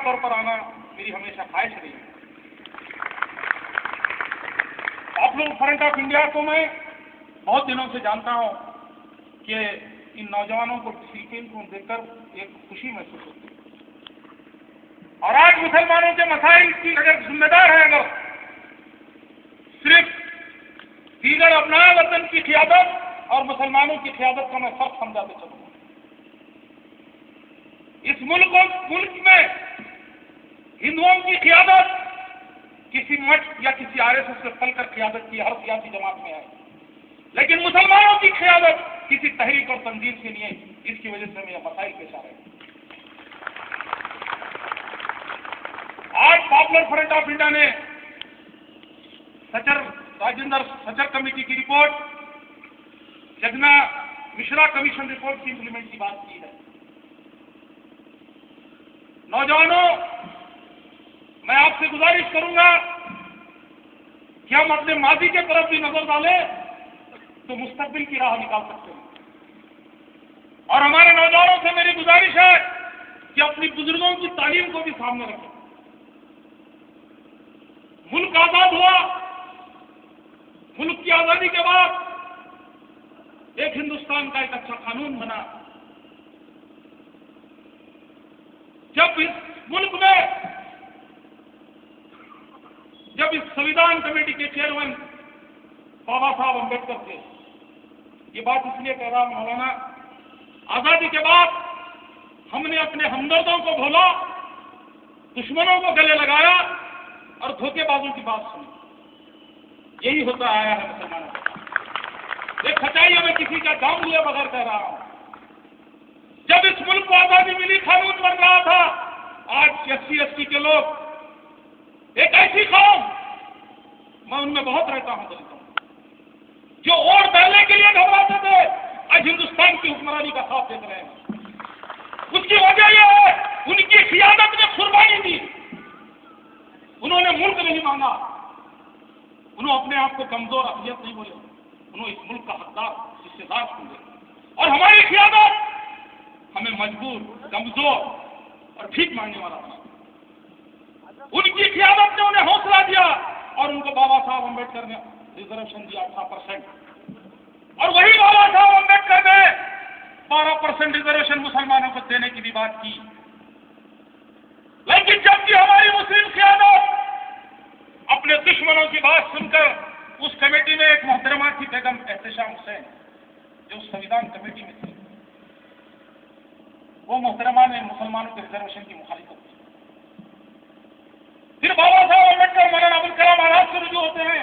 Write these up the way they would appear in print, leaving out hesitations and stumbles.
तौर पर आना मेरी हमेशा ख्वाहिश रही है। पॉपुलर फ्रंट ऑफ इंडिया को मैं बहुत दिनों से जानता हूं कि इन नौजवानों को फिल्म को देखकर एक खुशी महसूस होती है। और आज मुसलमानों के मसाइल की अगर जिम्मेदार है, अगर सिर्फ दीगर अपना वतन की क़ियादत और मुसलमानों की क़ियादत का मैं फर्क समझाते चलूंगा। इस मुल्क में हिंदुओं की क़ियादत किसी मठ या किसी आरएसएस से फलकर क़ियादत की हर सियासी जमात में आए, लेकिन मुसलमानों की क़ियादत किसी तहरीक और तंजीम से नहीं है। इसकी वजह से हमें यह मसाइल पेश आ रहे हैं। आज पॉपुलर फ्रंट ऑफ इंडिया ने राजेंद्र सचर कमेटी की रिपोर्ट, जगना मिश्रा कमीशन रिपोर्ट की इंप्लीमेंट की बात की है। नौजवानों, मैं आपसे गुजारिश करूंगा कि हम अपने माजी के तरफ भी नजर डालें तो मुस्तकबिल की राह निकाल सकते हैं। और हमारे नौजवानों से मेरी गुजारिश है कि अपनी बुजुर्गों की तालीम को भी सामने रखें। मुल्क आजाद हुआ, मुल्क की आजादी के बाद एक हिंदुस्तान का एक अच्छा कानून बना। जब इस मुल्क में, जब इस संविधान कमेटी के चेयरमैन बाबा साहब अम्बेडकर थे, ये बात इसलिए कह रहा हूं मौलाना, आजादी के बाद हमने अपने हमदर्दों को भूला, दुश्मनों को गले लगाया और धोखेबाजों की बात सुनी। यही होता आया है मुसलमानों का। एक सच्चाई मैं किसी का दाम लिए बगैर कह रहा हूं। जब इस मुल्क को आजादी मिली, कानून बन रहा था, आज SC/ST के लोग एक ऐसी कौम, मैं उनमें बहुत रहता हूं दलितों, जो और पहले के लिए घबराते थे, आज हिंदुस्तान की हुक्मरानी का साथ देख रहे हैं। उसकी वजह यह है, उनकी क़ियादत ने कुर्बानी दी। उन्होंने मुल्क नहीं मांगा, उन्होंने अपने आप को कमजोर अक़लियत नहीं बोले, उन्होंने इस मुल्क का हकदार, हिस्सेदार समझे। और हमारी क़ियादत हमें मजबूर, कमजोर और ठीक मानने वाला बना। उनकी क़ियादत ने उन्हें हौसला दिया और उनको बाबा साहब अम्बेडकर ने रिजर्वेशन दिया 18%। और वही बाबा साहब अम्बेडकर ने 12% रिजर्वेशन मुसलमानों को देने की भी बात की। लेकिन जबकि हमारी मुस्लिम क़ियादत अपने दुश्मनों की बात सुनकर उस कमेटी में एक मोहतरमा थी बेगम एहतेशाम हुसैन, जो संविधान कमेटी में थी, वो मोहतरमा ने मुसलमानों के रिजर्वेशन की मुखालिफत की। फिर बाबा साहब अम्बेडकर, मौलाना अबुल कलाम आजाद से रुजू होते हैं,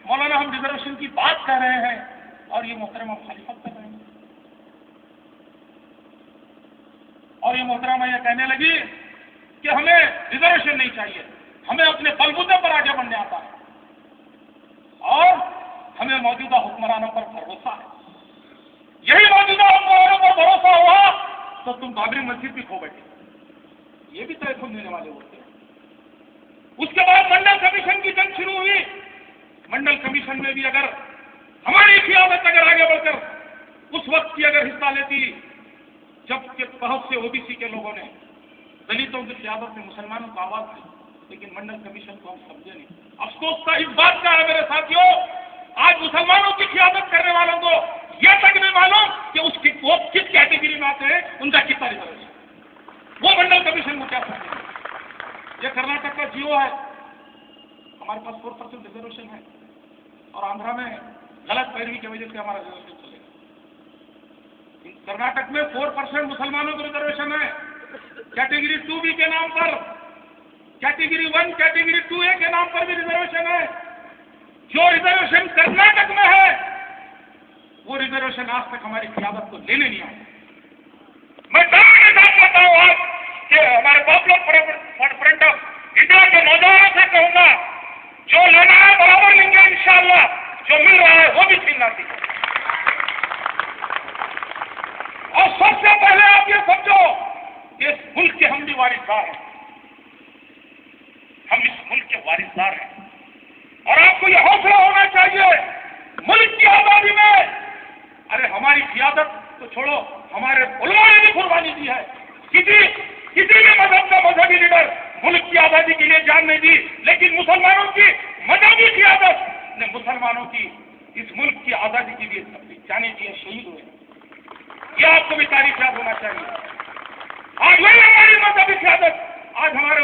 मौलाना हम रिजर्वेशन की बात कर रहे हैं, और ये मोहतरमा मुखालिफत कर रहे हैं। और ये मोहतरमा यह कहने लगी कि हमें रिजर्वेशन नहीं चाहिए, हमें अपने बलबूते पर आगे बढ़ने आता है और हमें मौजूदा हुक्मरानों पर भरोसा है। यही मौजूदा हुक्मरानों पर भरोसा हुआ तो तुम बाबरी मस्जिद भी खो बैठे। ये भी तयफुल देने वाले होते हैं। उसके बाद मंडल कमीशन की जंग शुरू हुई। मंडल कमीशन में भी अगर हमारी क़ियादत अगर आगे बढ़कर उस वक्त की अगर हिस्सा लेती, जबकि बहुत से OBC के लोगों ने दलितों की क़ियादत में मुसलमानों को आवाज दी, लेकिन मंडल कमीशन को हम समझे नहीं। अफसोस का इस बात का है मेरे साथियों, आज मुसलमानों की क़ियादत करने वालों को यह तक नहीं मालूम कि वो किस कैटेगरी में आते हैं, उनका कितना रिजर्वेशन, वो मंडल कमीशन को क्या समझे। ये कर्नाटक का GO है, हमारे पास 4% रिजर्वेशन है, और आंध्रा में गलत पैरवी की वजह से हमारा रिजर्वेशन चलेगा। कर्नाटक में 4% मुसलमानों को रिजर्वेशन है, कैटेगरी 2B के नाम पर, कैटेगरी 1, कैटेगरी 2A के नाम पर भी रिजर्वेशन है। जो रिजर्वेशन कर्नाटक में है, वो रिजर्वेशन आज तक हमारी क़ियादत को लेने नहीं आया। मैं दावे के साथ कहता हूं आज कि हमारे पॉपुलर फ्रंट ऑफ इंडिया के नौजवानों से कहूंगा, जो लेना है बराबर लेंगे इंशाअल्लाह, जो मिल रहा है वो भी छीनना चाहिए। और सबसे पहले आप ये समझो, इस मुल्क के हम भी वारिसदार हैं, हम इस मुल्क के वारिसदार हैं। और आपको ये हौसला होना चाहिए, मुल्क की आजादी में, अरे हमारी क़ियादत तो छोड़ो, हमारे उलमा ने भी कुर्बानी दी है। किसी भी मजहब का मजहबी लीडर की आजादी के लिए जान नहीं दी, लेकिन मुसलमानों की मजहबी क़ियादत ने मुसलमानों की इस मुल्क की आजादी के लिए जाने दिए, शहीद हुए। यह आपको भी तारीफ याद होना चाहिए। आज वही हमारी मजहबी क़ियादत आज हमारे